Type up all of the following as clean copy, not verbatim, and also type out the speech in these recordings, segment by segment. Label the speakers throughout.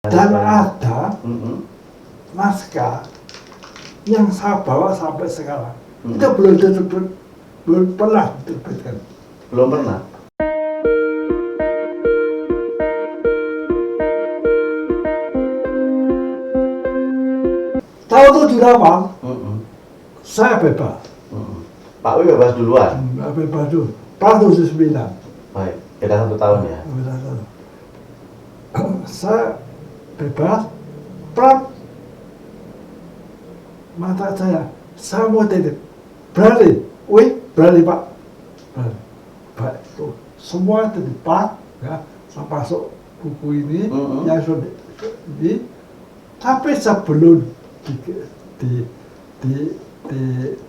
Speaker 1: Dan ada naskah yang saya bawa sampai sekarang. Itu belum pernah diterbitkan.
Speaker 2: Belum pernah.
Speaker 1: Tahun 78 saya bebas.
Speaker 2: Pak Wi bebas duluan.
Speaker 1: Bebas dulu. Tahun 79.
Speaker 2: Baik, kita 1 tahun ya.
Speaker 1: Saya bebas. Pram mata saya mau titip. Berani, berani Pak. Berani. Baik, tuh. Semua titipan, ya, saya masuk buku ini yang sudah ini. Tapi sebelum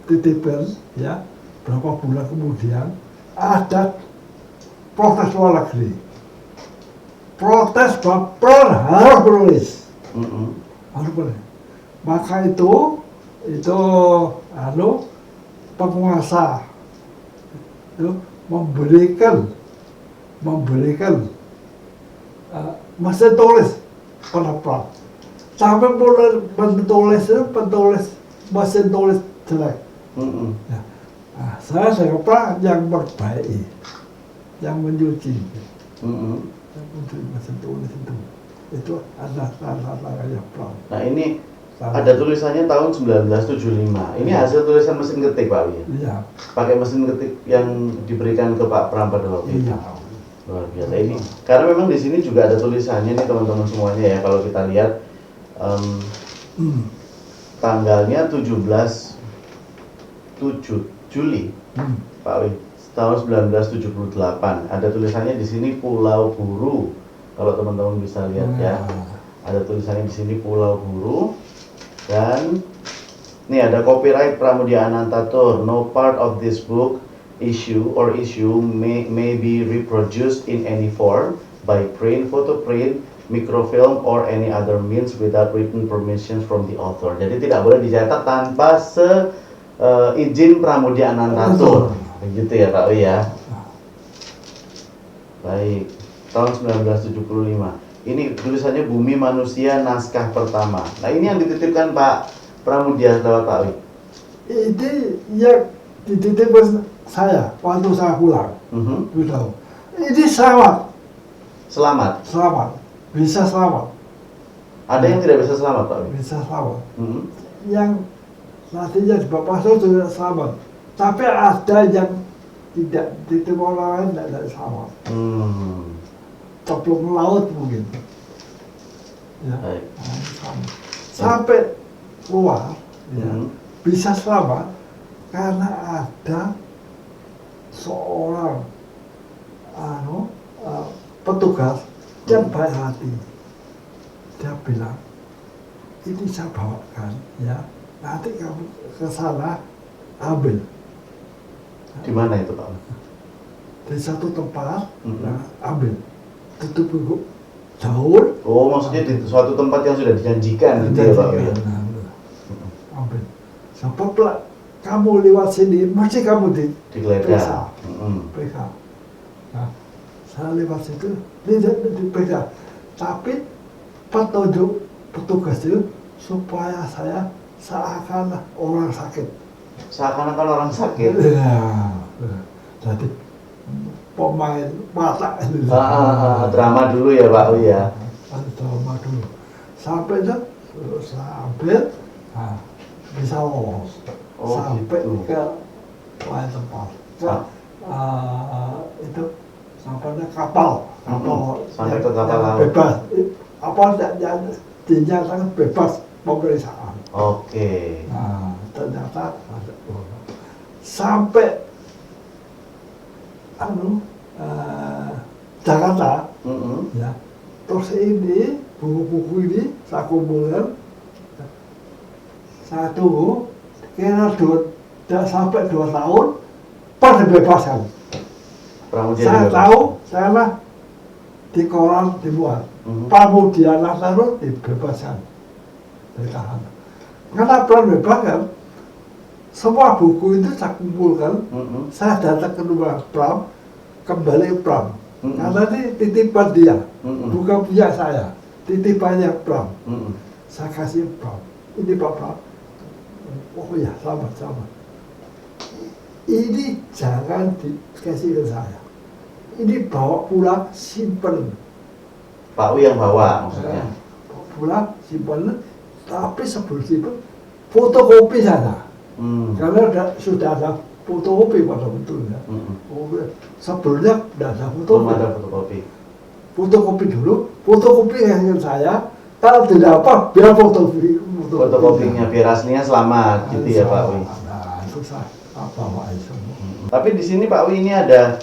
Speaker 1: dititipkan, ya, berapa bulan kemudian ada protes luar negeri. Protes Bapak harus menulis. Harus menulis. Maka itu penguasa itu memberikan mesin tulis pada Pram. Sampai mulai penulis mesin tulis jelek. Ya. Nah, saya Pram yang memperbaiki, yang menyuci, yang menyuci mesin tulis itu adalah salah-salahnya Pram.
Speaker 2: Nah ini ada tulisannya tahun 1975. Ini hasil tulisan mesin ketik Pak Wi.
Speaker 1: Iya.
Speaker 2: Pakai mesin ketik yang diberikan ke Pak Pram pada waktu itu.
Speaker 1: Iya.
Speaker 2: Luar biasa ini. Karena memang di sini juga ada tulisannya nih teman-teman semuanya ya. Kalau kita lihat tanggalnya 7 Juli Pak Wi tahun 1978. Ada tulisannya di sini Pulau Buru. Kalau teman-teman bisa lihat ya. Ada tulisannya di sini Pulau Buru. Dan ini ada copyright Pramudia Anantatur. No part of this book issue may be reproduced in any form by print, photoprint, microfilm or any other means without written permissions from the author. Jadi tidak boleh dicetak tanpa izin Pramudia Anantatur. Begitu ya Pak Wi ya. Baik, tahun 1975. Ini tulisannya Bumi Manusia Naskah Pertama. Nah ini yang dititipkan Pak Pramudia lewat Pak Wi.
Speaker 1: Ini yang dititipkan saya waktu saya pulang. Ini selamat. Selamat. Bisa selamat.
Speaker 2: Ada yang tidak bisa selamat Pak Wi?
Speaker 1: Bisa selamat. Yang nantinya di Bapak sudah selamat. Tapi ada yang tidak dititip orang lain tidak selamat. Ceplok laut mungkin. Ya. Sampai keluar ya, bisa selamat karena ada seorang petugas yang baik hati. Dia bilang, ini saya bawakan ya, nanti kamu ke sana ambil.
Speaker 2: Di mana itu Pak?
Speaker 1: Di satu tempat ya, ambil. Tutup buku daun.
Speaker 2: Oh maksudnya di suatu tempat yang sudah dijanjikan gitu ya Pak?
Speaker 1: Ambil. Sebab kamu lewat sini, mesti kamu diperiksa. Periksa. Nah, saya lewat situ, diperiksa. Tapi petunjuk petugas itu supaya saya seakan orang sakit.
Speaker 2: Seakan-akan orang sakit?
Speaker 1: Ya. Jadi pemain mata itu.
Speaker 2: Drama dulu ya Pak Wi ya.
Speaker 1: Drama dulu. Sampai itu saya ambil, bisa lolos. Sampai
Speaker 2: gitu.
Speaker 1: ke lain tempat. Itu sampai ke kapal.
Speaker 2: Sampai ke kapal laut.
Speaker 1: Bebas. Apa yang dinyatakan bebas pemeriksaan.
Speaker 2: Oke.
Speaker 1: Nah, ternyata ada sampai Jakarta, ya. Terus ini buku-buku ini saya kumpulkan, saya tunggu, kira tidak sampai 2 tahun, pas dibebaskan. Saya tahu, saya lah di koran dibuat, Pramudia Anantatur dibebaskan, ditahan. Karena Pram bebaskan, semua buku itu saya kumpulkan, saya datang ke rumah Pram, kembali Pram. Karena ini titipan dia, bukan punya saya. titipannya Pram. Saya kasih Pram. Ini Pak Pram. Oh ya, sama. Ini jangan dikasih ke saya. Ini bawa pulang, simpen.
Speaker 2: Pak Wi yang bawa maksudnya?
Speaker 1: Bawa pulang, simpen. Tapi sebelum simpen, fotokopi sana. Karena sudah ada fotokopi pada betulnya. Sebelumnya tidak ada fotokopi.
Speaker 2: Belum ada fotokopi.
Speaker 1: Fotokopi dulu, fotokopi yang saya. Kalau tidak apa, biar
Speaker 2: fotokopinya biar aslinya selamat, gitu ya Pak Wi.
Speaker 1: Nah, susah apa itu.
Speaker 2: Tapi di sini Pak Wi ini ada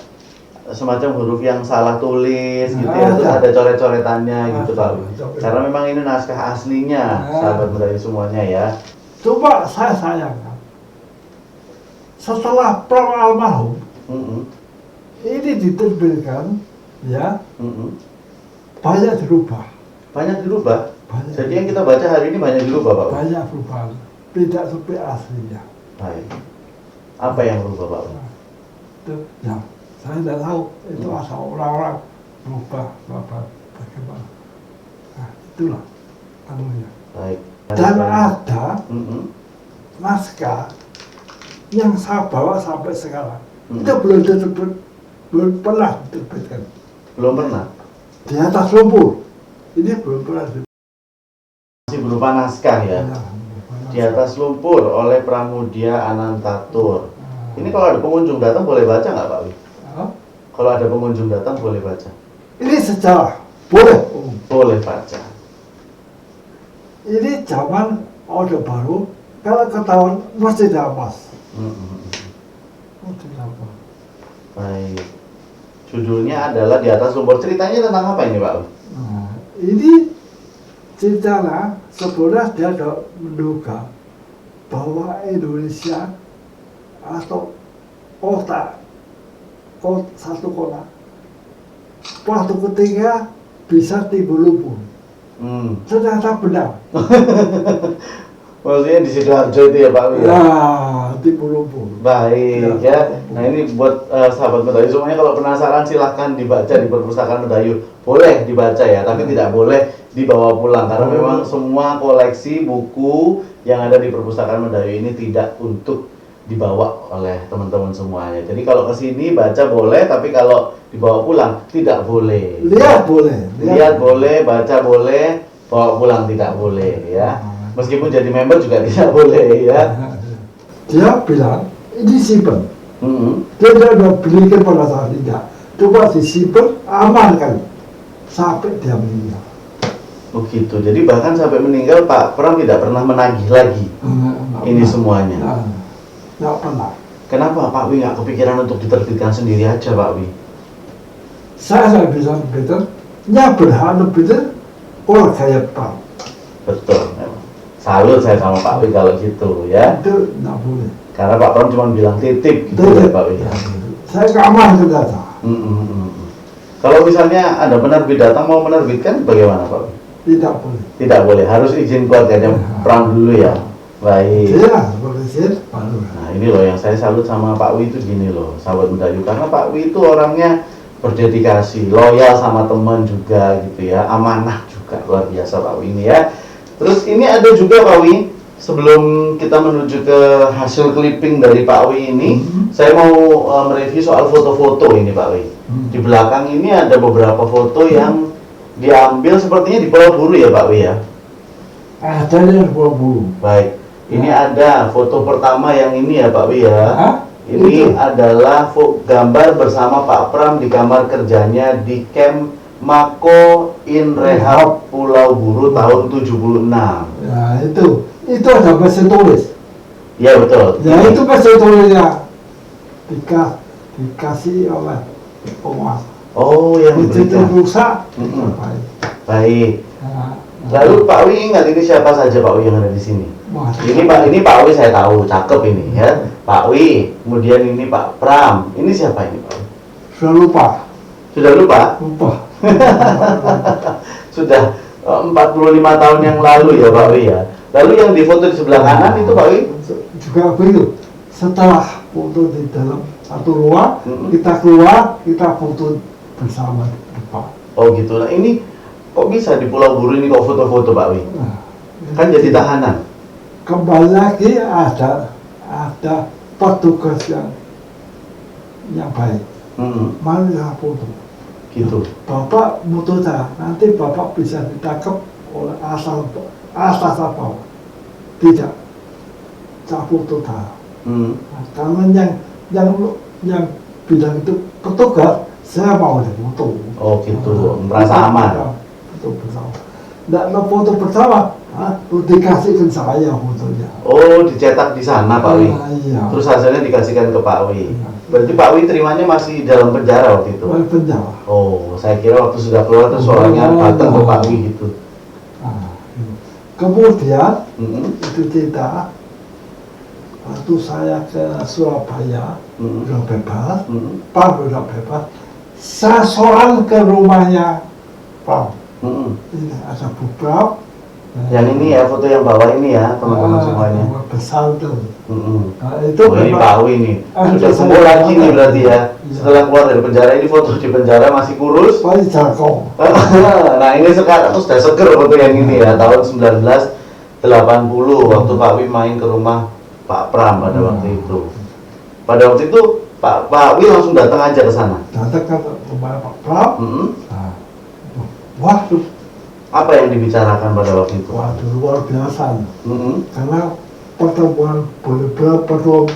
Speaker 2: semacam huruf yang salah tulis, gitu ya. Terus ada coret-coretannya, gitu Pak Wi. Karena memang ini naskah aslinya, sahabat Medayu semuanya ya.
Speaker 1: Coba saya sayangkan, setelah Pram almarhum, ini diterbitkan, ya, banyak dirubah.
Speaker 2: Banyak dirubah? Banyak. Jadi yang kita baca hari ini banyak dirubah Pak?
Speaker 1: Banyak berubah, tidak seperti aslinya.
Speaker 2: Baik. Apa yang berubah Pak?
Speaker 1: Itu, ya, saya tidak tahu itu asal orang-orang berubah bagaimana. Nah, itulah anunya. Baik. Dan ada naskah yang saya bawa sampai sekarang. Itu belum pernah diterbitkan.
Speaker 2: Belum pernah?
Speaker 1: Di atas lumpur. Ini belum pernah.
Speaker 2: Masih berupa naskah ya? Di atas lumpur oleh Pramudia Anantatur. Ini kalau ada pengunjung datang boleh baca nggak Pak Wi? Kalau ada pengunjung datang boleh baca?
Speaker 1: Ini sejarah, boleh.
Speaker 2: Boleh baca.
Speaker 1: Ini zaman Orde Baru, kalau ketahuan mesti dirampas. Mesti dirampas.
Speaker 2: Baik. Judulnya adalah Di Atas Lumpur. Ceritanya tentang apa ini Pak Wi?
Speaker 1: Nah, ini ceritanya sebenarnya dia ada menduga bahwa Indonesia atau satu kota waktu ketiga bisa timbul lumpur. Ternyata benar.
Speaker 2: Maksudnya di Sidoarjo itu ya Pak Wi?
Speaker 1: Ya, timbul lumpur.
Speaker 2: Baik ya. Nah ini buat sahabat Medayu semuanya, kalau penasaran silahkan dibaca di perpustakaan Medayu. Boleh dibaca ya, tapi tidak boleh dibawa pulang karena memang semua koleksi buku yang ada di perpustakaan Medayu ini tidak untuk dibawa oleh teman-teman semuanya. Jadi kalau ke sini baca boleh, tapi kalau dibawa pulang tidak boleh.
Speaker 1: Lihat boleh.
Speaker 2: Lihat boleh, baca boleh, bawa pulang tidak boleh ya. Meskipun jadi member juga tidak boleh ya.
Speaker 1: Dia bilang ini simpen. Dia udah belikan pada saat ini. Coba disimpan, aman kan sampai dia meninggal.
Speaker 2: Oh gitu. Jadi bahkan sampai meninggal Pak Pram tidak pernah menagih lagi ini semuanya.
Speaker 1: Nggak pernah.
Speaker 2: Kenapa Pak Wi nggak kepikiran untuk diterbitkan sendiri aja Pak Wi?
Speaker 1: Saya bisa begitu. Ya berharap begitu orang kaya Pak.
Speaker 2: Betul memang. Salut saya sama Pak Wi kalau gitu ya.
Speaker 1: Itu nggak boleh.
Speaker 2: Karena Pak Pram cuma bilang titip gitu ya Pak Wi.
Speaker 1: Saya keamanan ke data.
Speaker 2: Kalau misalnya ada penerbit datang mau menerbitkan bagaimana Pak Wi?
Speaker 1: Tidak boleh.
Speaker 2: Tidak boleh, harus izin keluarganya Pram dulu ya. Baik.
Speaker 1: Iya, boleh izin baru.
Speaker 2: Nah ini loh yang saya salut sama Pak Wi itu gini loh, sahabat Medayu, karena Pak Wi itu orangnya berdedikasi, loyal sama teman juga gitu ya, amanah juga, luar biasa Pak Wi ini ya. Terus ini ada juga Pak Wi, sebelum kita menuju ke hasil clipping dari Pak Wi ini, saya mau mereview soal foto-foto ini Pak Wi. Di belakang ini ada beberapa foto yang diambil sepertinya di Pulau Buru ya Pak Wi ya?
Speaker 1: Ada di Pulau Buru.
Speaker 2: Baik, ini ada foto pertama yang ini ya Pak Wi ya? Ini
Speaker 1: Itu
Speaker 2: adalah gambar bersama Pak Pram di kamar kerjanya di Camp Mako in Rehab Pulau Buru tahun 76.
Speaker 1: Ya itu ada mesin tulis.
Speaker 2: Ya betul.
Speaker 1: Ya itu mesin tulisnya dikasih oleh penguasa.
Speaker 2: Oh yang
Speaker 1: itu rusak.
Speaker 2: Baik. Lalu Pak Wi ingat ini siapa saja Pak Wi yang ada di sini? Ini Pak Wi saya tahu, cakep ini ya. Pak Wi, kemudian ini Pak Pram. Ini siapa ini Pak Wi?
Speaker 1: Sudah lupa.
Speaker 2: Sudah lupa?
Speaker 1: Lupa.
Speaker 2: Sudah 45 tahun yang lalu ya Pak Wi ya. Lalu yang difoto di sebelah kanan itu Pak Wi?
Speaker 1: Juga begitu. Setelah foto di dalam satu ruang, kita keluar, kita foto bersama di depan.
Speaker 2: Oh gitu. Nah ini Kok bisa di Pulau Buru ini kok foto-foto Pak Wi? Kan jadi tahanan.
Speaker 1: Kembali lagi ada petugas yang baik. Mari saya foto.
Speaker 2: Gitu.
Speaker 1: Bapak foto saya, nanti Bapak bisa ditangkap oleh asal apa? Tidak. Saya foto saya. Nah, karena yang bilang itu petugas, saya mau foto.
Speaker 2: Oh gitu, merasa aman.
Speaker 1: Foto bersama. Tidak ada foto bersama, dikasihkan saya fotonya.
Speaker 2: Oh, dicetak di sana Pak Wi.
Speaker 1: Iya.
Speaker 2: Terus hasilnya dikasihkan ke Pak Wi. Berarti Pak Wi terimanya masih dalam penjara waktu itu?
Speaker 1: Dalam penjara.
Speaker 2: Oh, saya kira waktu sudah keluar terus orangnya datang ke Pak Wi gitu.
Speaker 1: Kemudian itu cerita waktu saya ke Surabaya udah bebas, Pak udah bebas, saya soal ke rumahnya Pak. Ini ada beberapa.
Speaker 2: Yang ini ya, foto yang bawah ini ya, teman-teman semuanya.
Speaker 1: Besar tuh. Nah, itu
Speaker 2: ini Pak Wi nih, sudah sembuh lagi nih berarti ya. Setelah keluar dari penjara, ini foto di penjara masih kurus.
Speaker 1: Masih jago.
Speaker 2: Nah ini sekarang sudah seger foto yang ini ya, tahun 1980 waktu Pak Wi main ke rumah Pak Pram pada waktu itu. Pada waktu itu Pak Wi langsung datang aja ke sana.
Speaker 1: Datang ke rumah Pak Pram. Waduh.
Speaker 2: Apa yang dibicarakan pada waktu itu?
Speaker 1: Waduh, luar biasa. Karena pertemuan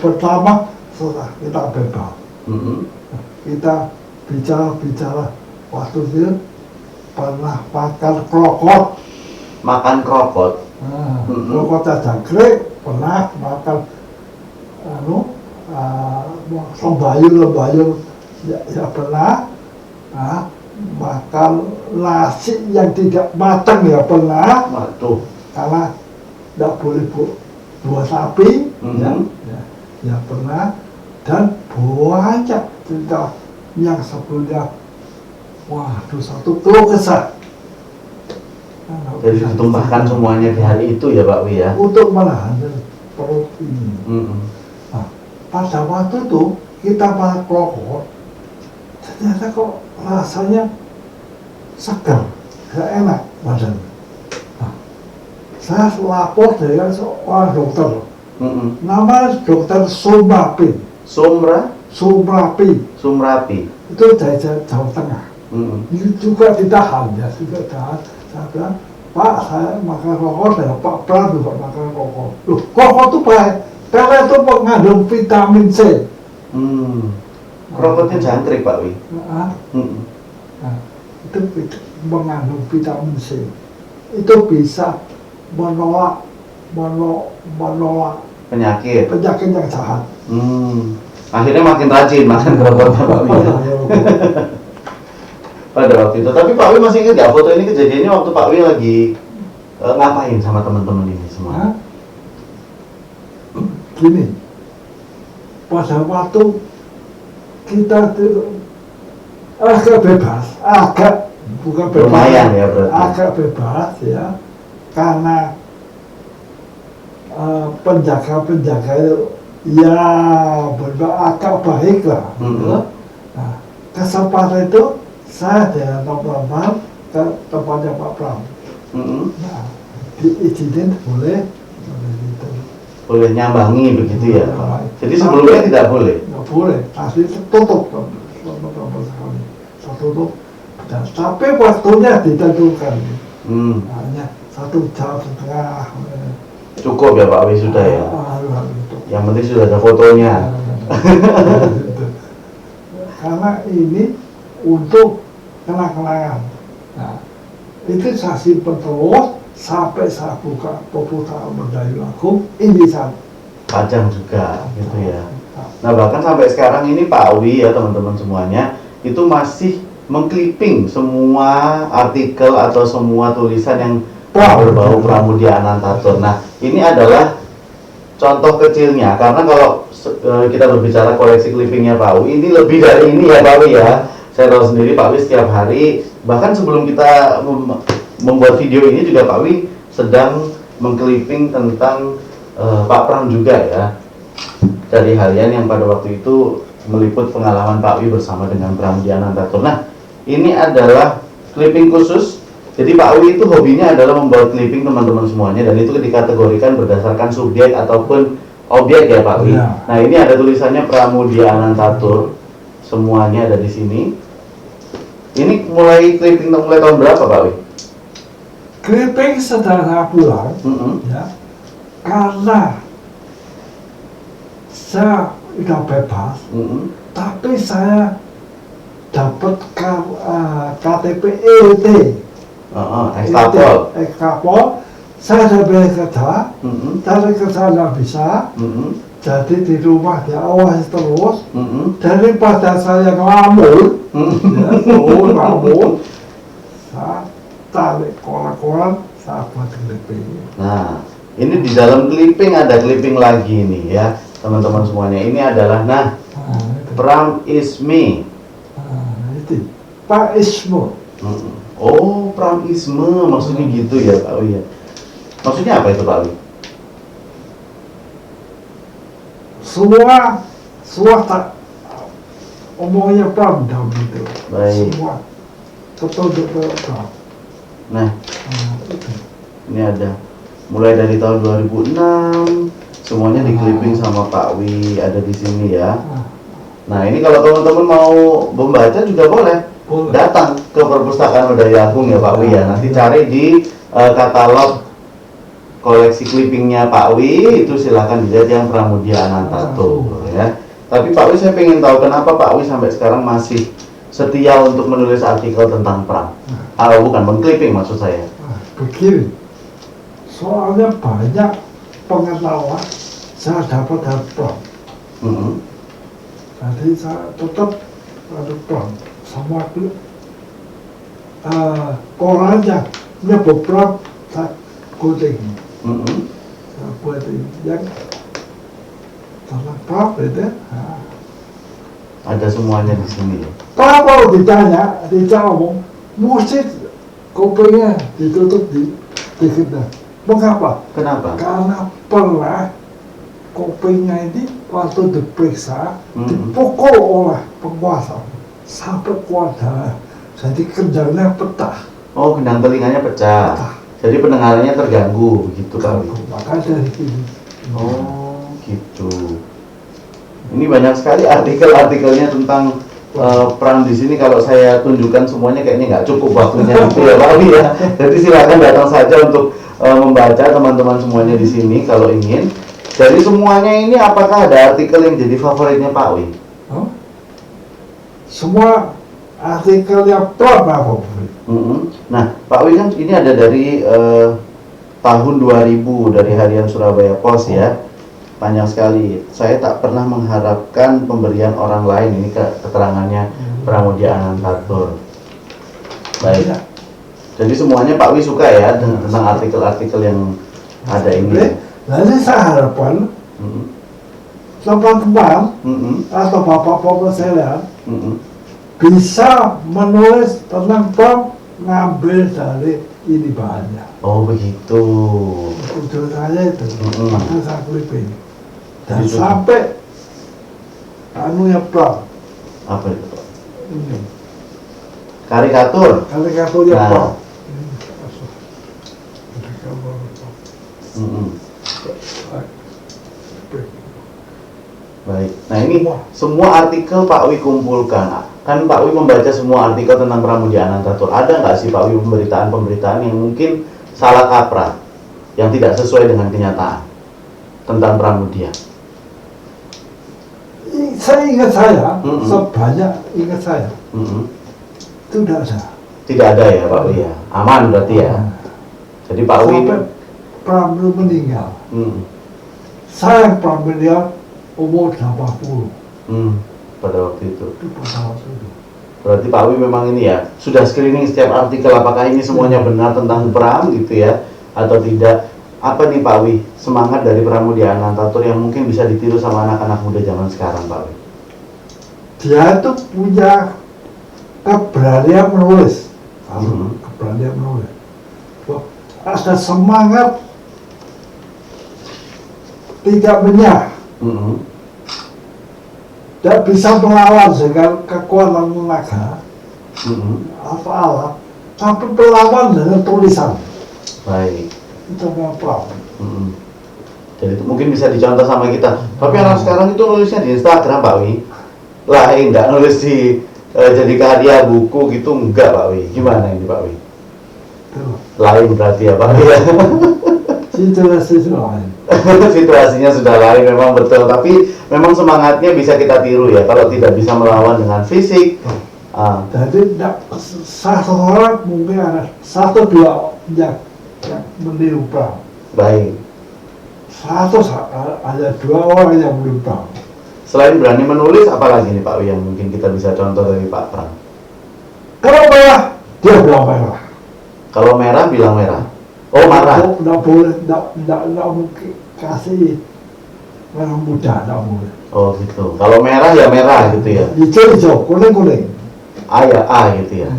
Speaker 1: pertama sudah kita bebas. Kita bicara waktu itu pernah makan krokot.
Speaker 2: Makan krokot?
Speaker 1: Krokot jangkrik, pernah makan lembayung ya pernah. Makan nasi yang tidak matang ya pernah.
Speaker 2: Waduh.
Speaker 1: Karena tidak boleh buah sapi, ya pernah. Dan banyak cerita yang sebelumnya, waduh, satu keluh kesah.
Speaker 2: Jadi ditumpahkan semuanya di hari itu ya Pak Wi ya?
Speaker 1: Untuk menahan perut ini. Nah, pada waktu itu kita makan krokot, ternyata kok rasanya segar, gak enak badan. Nah, saya lapor dengan seorang dokter, namanya dokter Sumrapi. Sumrapi. Itu dari Jawa Tengah. Itu juga ditahan ya, juga ditahan. Saya bilang, Pak, saya makan rokok, dan Pak Pram juga makan rokok. Loh, rokok itu baik, karena itu mengandung vitamin C.
Speaker 2: Rokoknya jangkrik Pak Wi.
Speaker 1: Nah, itu mengandung vitamin C. Itu bisa menolak
Speaker 2: penyakit
Speaker 1: yang jahat.
Speaker 2: Akhirnya makin rajin makan rokoknya Pak Wi. Pada waktu itu, tapi Pak Wi masih ingat nggak foto ini kejadiannya waktu Pak Wi lagi ngapain sama teman-teman ini semua?
Speaker 1: Gini, pada waktu kita agak bebas, bukan bebas,
Speaker 2: lumayan ya berarti.
Speaker 1: Agak bebas ya, karena penjaga itu ya agak baik lah. Nah, kesempatan itu saya dengan teman-teman ke tempatnya Pak Pram. Nah, diizinin
Speaker 2: boleh nyambangi begitu ya. Jadi sebelumnya tidak boleh.
Speaker 1: Nggak boleh, asli tutup tutup. Tapi waktunya ditentukan. Hanya 1,5 jam.
Speaker 2: Cukup ya Pak Wi sudah ya. Yang penting sudah ada fotonya.
Speaker 1: Karena ini untuk kenang-kenangan. Nah, itu saya simpen terus sampai saya buka perpustakaan Mendayu Agung ini
Speaker 2: panjang juga gitu ya. Nah bahkan sampai sekarang ini Pak Wi ya teman-teman semuanya itu masih mengkliping semua artikel atau semua tulisan yang berbau Pramudia Anantatur. Nah ini adalah contoh kecilnya, karena kalau kita berbicara koleksi clippingnya Pak Wi ini lebih dari ini ya Pak Wi ya. Saya tahu sendiri Pak Wi setiap hari, bahkan sebelum kita membuat video ini juga Pak Wi sedang mengkliping tentang Pak Pram juga ya, dari harian yang pada waktu itu meliput pengalaman Pak Wi bersama dengan Pramudia Anantatur. Nah ini adalah clipping khusus Jadi Pak Wi itu hobinya adalah membuat clipping teman-teman semuanya, dan itu dikategorikan berdasarkan subjek ataupun objek ya Pak Wi.
Speaker 1: Ya.
Speaker 2: Nah ini ada tulisannya Pramudia Anantatur, semuanya ada di sini. Ini mulai clipping mulai tahun berapa Pak Wi?
Speaker 1: Clipping setelah saya pulang, ya, karena saya udah bebas, tapi saya dapat KTP ET. Ekstapol, saya sudah kerja, dari kerja nggak bisa, jadi di rumah diawasi terus, daripada saya ngelamun, saya tarik koran-koran, saya buat clipping.
Speaker 2: Nah, ini di dalam clipping ada clipping lagi nih ya, teman-teman semuanya. Ini adalah, Pram Ismi.
Speaker 1: Itu Pak Ismo.
Speaker 2: Oh, Pramisme, maksudnya gitu ya Pak Wi ya. Maksudnya apa itu Pak Wi?
Speaker 1: Semua tak omongnya Pram dalam itu.
Speaker 2: Baik.
Speaker 1: Semua petunjuk Pram.
Speaker 2: Nah,
Speaker 1: Itu.
Speaker 2: ini ada mulai dari tahun 2006, semuanya di clipping sama Pak Wi, ada di sini ya. Nah, ini kalau teman-teman mau membaca juga boleh. Datang ke Perpustakaan Medaya Agung ya Pak Wi ya. Nanti cari di katalog koleksi clippingnya Pak Wi, itu silahkan dilihat yang Pramudia Anantatur ya. Tapi Pak Wi, saya pengen tahu kenapa Pak Wi sampai sekarang masih setia untuk menulis artikel tentang Pram. Bukan mengclipping maksud saya.
Speaker 1: Begini, soalnya banyak pengetahuan saya dapat dari Pram. Jadi saya tetap ada Pram. Sama korannya nyebut Pram, saya gunting. Saya buat yang tentang Pram itu.
Speaker 2: Ada semuanya di sini ya.
Speaker 1: Kalau ditanya, dijawab, mesti kupingnya ditutup di kita. Mengapa?
Speaker 2: Kenapa?
Speaker 1: Karena pernah kupingnya ini waktu diperiksa dipukul oleh penguasa sampai keluar darah, jadi kendangnya pecah.
Speaker 2: Oh, gendang telinganya pecah. Jadi pendengarannya terganggu, begitu kali.
Speaker 1: Maka dari sini.
Speaker 2: Oh, gitu. Ini banyak sekali artikel-artikelnya tentang Pram di sini. Kalau saya tunjukkan semuanya kayaknya nggak cukup waktunya gitu ya Pak Wi ya. Jadi silakan datang saja untuk membaca teman-teman semuanya di sini kalau ingin. Dari semuanya ini apakah ada artikel yang jadi favoritnya Pak Wi?
Speaker 1: Semua artikelnya Pram favorit.
Speaker 2: Nah, Pak Wi kan ini ada dari tahun 2000 dari Harian Surabaya Pos ya. Panjang sekali. Saya tak pernah mengharapkan pemberian orang lain. Ini keterangannya Pramudia Anantatur. Baik. Jadi semuanya Pak Wi suka ya tentang artikel-artikel yang ada ini.
Speaker 1: Jadi saya harapkan teman-teman atau bapak-bapak saya bisa menulis tentang Pram, ngambil dari ini bahannya.
Speaker 2: Oh begitu.
Speaker 1: Tujuan saya itu, maka saya clipping. Dan
Speaker 2: Gitu.
Speaker 1: sampai anunya Pram.
Speaker 2: Apa itu Pak?
Speaker 1: Ini
Speaker 2: Karikatur.
Speaker 1: karikaturnya
Speaker 2: Nah.
Speaker 1: Pram.
Speaker 2: Baik. Nah ini semua artikel Pak Wi kumpulkan. Kan Pak Wi membaca semua artikel tentang Pramudia Anantatur. Ada nggak sih Pak Wi pemberitaan-pemberitaan yang mungkin salah kaprah, yang tidak sesuai dengan kenyataan tentang Pramudia?
Speaker 1: Saya ingat sebanyak ingat saya, itu tidak ada.
Speaker 2: Tidak ada ya Pak Wi ya? Aman berarti ya? Jadi Pak Wi
Speaker 1: Sampai Pram meninggal. Saya Pram meninggal umur 80.
Speaker 2: Pada waktu itu.
Speaker 1: Pada waktu itu.
Speaker 2: Berarti Pak Wi memang ini ya, sudah screening setiap artikel apakah ini semuanya benar tentang Pram gitu ya, atau tidak. Apa nih Pak Wi, semangat dari Pramudia Anantatur yang mungkin bisa ditiru sama anak-anak muda zaman sekarang Pak Wi?
Speaker 1: Dia itu punya keberanian menulis. Keberanian menulis. Ada semangat tidak menyerah. Dan bisa melawan dengan kekuatan naga atau alat, Tapi perlawan dengan tulisan.
Speaker 2: Baik.
Speaker 1: Itu apa?
Speaker 2: Jadi itu mungkin bisa dicontoh sama kita. Tapi anak sekarang itu nulisnya di Instagram, Pak Wi. Lah, enggak nulis di jadi karya buku gitu, enggak, Pak Wi. Gimana ini, Pak Wi? Lain berarti ya, Pak Wi.
Speaker 1: Situasi lain.
Speaker 2: Situasinya sudah lain memang betul, tapi memang semangatnya bisa kita tiru ya. Kalau tidak bisa melawan dengan fisik.
Speaker 1: Jadi satu orang mungkin ada satu dua yang meniru Pram.
Speaker 2: Baik.
Speaker 1: Ada dua orang yang meniru Pram.
Speaker 2: Selain berani menulis, apalagi nih Pak Wi yang mungkin kita bisa contoh dari Pak Pram?
Speaker 1: Kalau merah, dia bilang merah.
Speaker 2: Kalau merah, bilang merah. Oh, marah.
Speaker 1: Nggak boleh, nggak mungkin kasih merah muda, nggak boleh.
Speaker 2: Oh gitu. Kalau merah ya merah gitu ya.
Speaker 1: Hijau, kuning.
Speaker 2: Ya gitu ya.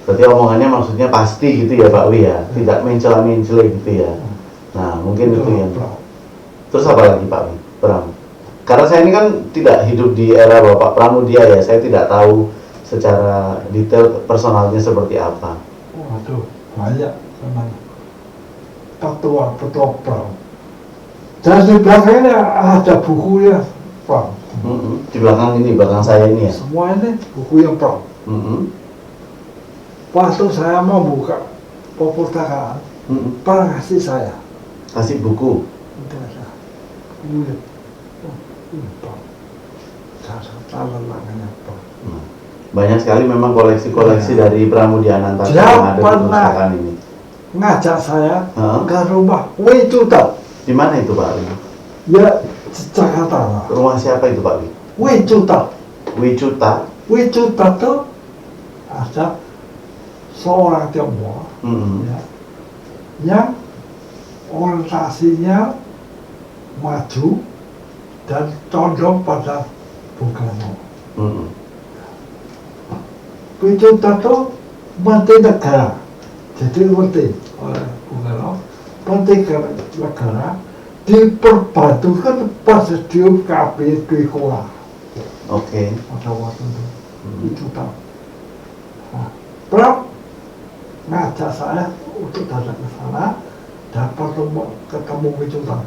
Speaker 2: Berarti omongannya maksudnya pasti gitu ya Pak Wi ya. Tidak mencela-mencela gitu ya. Nah mungkin itu yang. Terus apa lagi Pak Wi? Pram. Karena saya ini kan tidak hidup di era Bapak Pramudia ya. Saya tidak tahu secara detail personalnya seperti apa.
Speaker 1: Waduh, banyak teman. Petua Pram. Dan di belakangnya ada bukunya Pram.
Speaker 2: Di belakang ini, belakang saya ini ya.
Speaker 1: Semua ini buku yang Pram. Waktu saya mau buka perpustakaan, Pram kasih saya.
Speaker 2: Kasih buku. Banyak sekali memang koleksi-koleksi dari Pramudia Anantara yang ada di perpustakaan ini.
Speaker 1: Ngajak saya ke rumah Wicuta.
Speaker 2: Di mana itu Pak Wi?
Speaker 1: Ya, Jakarta.
Speaker 2: Rumah siapa itu Pak Wi?
Speaker 1: Wicuta.
Speaker 2: Wicuta
Speaker 1: itu ada seorang Tionghoa ya, yang orientasinya maju dan condong pada Bung Karno. Wicuta itu menteri negara, jadi menteri oleh Bung Karno, menteri negara diperbantukan presidium kabinet Dwi Kola.
Speaker 2: Oke.
Speaker 1: Pada waktu itu, Wicuta. Pram ngajak saya untuk datang ke sana dan ketemu Wicuta.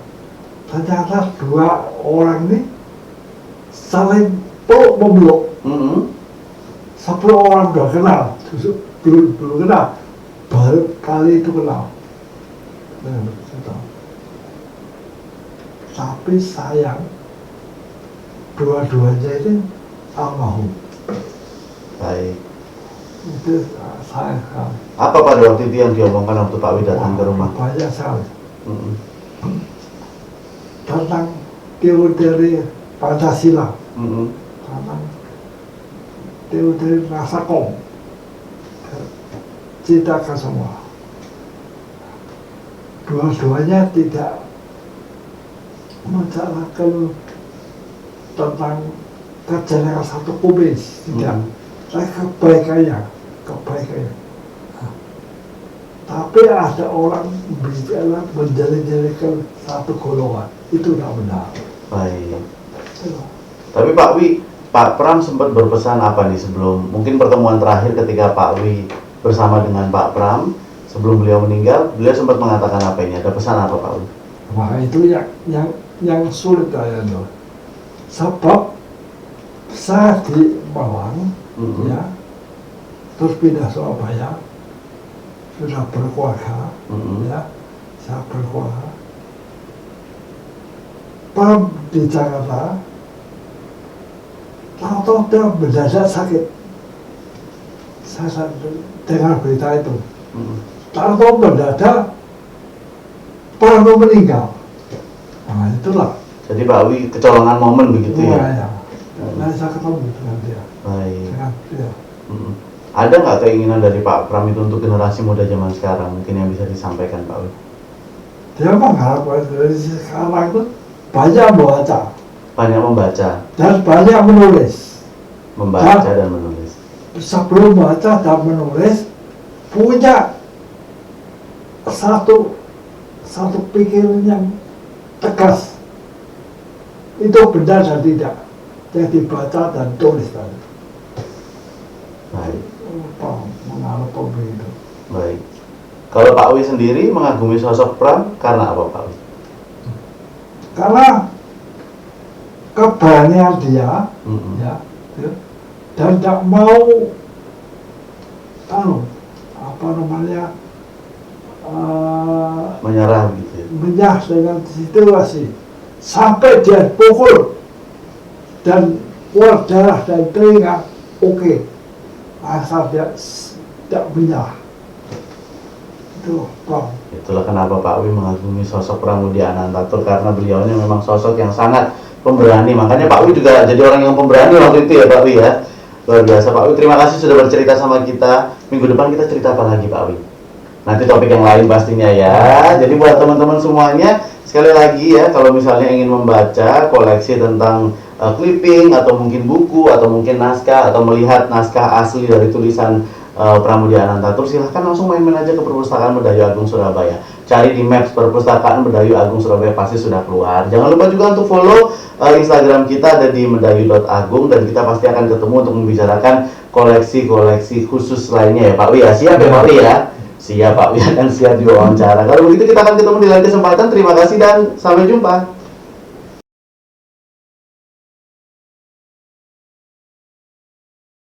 Speaker 1: Ternyata dua orang ini saling peluk-memeluk. Sebelum orang udah kenal, belum kenal, baru kali itu kenal. Tapi sayang, dua-duanya ini almarhum.
Speaker 2: Baik.
Speaker 1: Itu sayang sekali.
Speaker 2: Apa pada waktu itu yang diomongkan waktu Pak Wi datang ke rumah?
Speaker 1: Banyak sekali. Tentang teori Pancasila, tentang teori Nasakom, ceritakan semua. Dua-duanya tidak menceritakan tentang kejelekan satu komis, tidak. Saya kebaikannya. Tapi ada orang bicara menjelek-jelekan satu golongan, itu tidak benar.
Speaker 2: Baik. Tapi Pak Wi, Pak Pram sempat berpesan apa nih sebelum mungkin pertemuan terakhir ketika Pak Wi bersama dengan Pak Pram sebelum beliau meninggal, beliau sempat mengatakan apa ini? Ada pesan apa Pak Wi?
Speaker 1: Wah itu yang sulit saya tuh. Sebab saya di Malang, ya, terus pindah Surabaya, sudah berkeluarga, ya, saya berkeluarga. Pram di Jakarta, tahu-tahu dia mendadak sakit. Saya dengar berita itu. Tahu-tahu mendadak Pram meninggal. Nah itulah.
Speaker 2: Jadi Pak Wi kecolongan momen begitu ya?
Speaker 1: Ya. Nah saya ketemu dengan dia.
Speaker 2: Baik.
Speaker 1: Dengan dia.
Speaker 2: Ada nggak keinginan dari Pak Pram itu untuk generasi muda zaman sekarang mungkin yang bisa disampaikan Pak Wi?
Speaker 1: Dia mengharapkan dari sekarang itu banyak membaca.
Speaker 2: Banyak membaca.
Speaker 1: Dan banyak menulis.
Speaker 2: Membaca dan menulis.
Speaker 1: Sebelum baca dan menulis punya satu pikiran yang tegas. Itu benar dan tidak. Yang dibaca dan tulis tadi.
Speaker 2: Baik.
Speaker 1: tokoh begitu.
Speaker 2: Baik. Kalau Pak Wi sendiri mengagumi sosok Pram karena apa, Pak Wi?
Speaker 1: Karena keberanian dia, ya, dan tidak mau, apa namanya,
Speaker 2: menyerah gitu ya?
Speaker 1: menyerah dengan situasi sampai dia pukul dan keluar darah dari telinga, oke, asal dia tidak menyerah. Itu Pram.
Speaker 2: Itulah kenapa Pak Wi mengagumi sosok Pramudia Anantatur, karena beliaunya memang sosok yang sangat pemberani. Makanya Pak Wi juga jadi orang yang pemberani waktu itu ya Pak Wi ya. Luar biasa Pak Wi, terima kasih sudah bercerita sama kita. Minggu depan kita cerita apa lagi Pak Wi? Nanti topik yang lain pastinya ya. Jadi buat teman-teman semuanya, sekali lagi ya, kalau misalnya ingin membaca koleksi tentang clipping atau mungkin buku atau mungkin naskah atau melihat naskah asli dari tulisan Pramudia Anantatur, silahkan langsung main-main aja ke Perpustakaan Mendayu Agung Surabaya. Cari di Maps Perpustakaan Mendayu Agung Surabaya, pasti sudah keluar. Jangan lupa juga untuk follow Instagram kita, ada di mendayu.agung, dan kita pasti akan ketemu untuk membicarakan koleksi-koleksi khusus lainnya ya Pak Wi ya. Siap ya Pak Wi ya? Siap Pak Wi, akan siap diwawancara. Kalau begitu kita akan ketemu di lain kesempatan. Terima kasih dan sampai jumpa.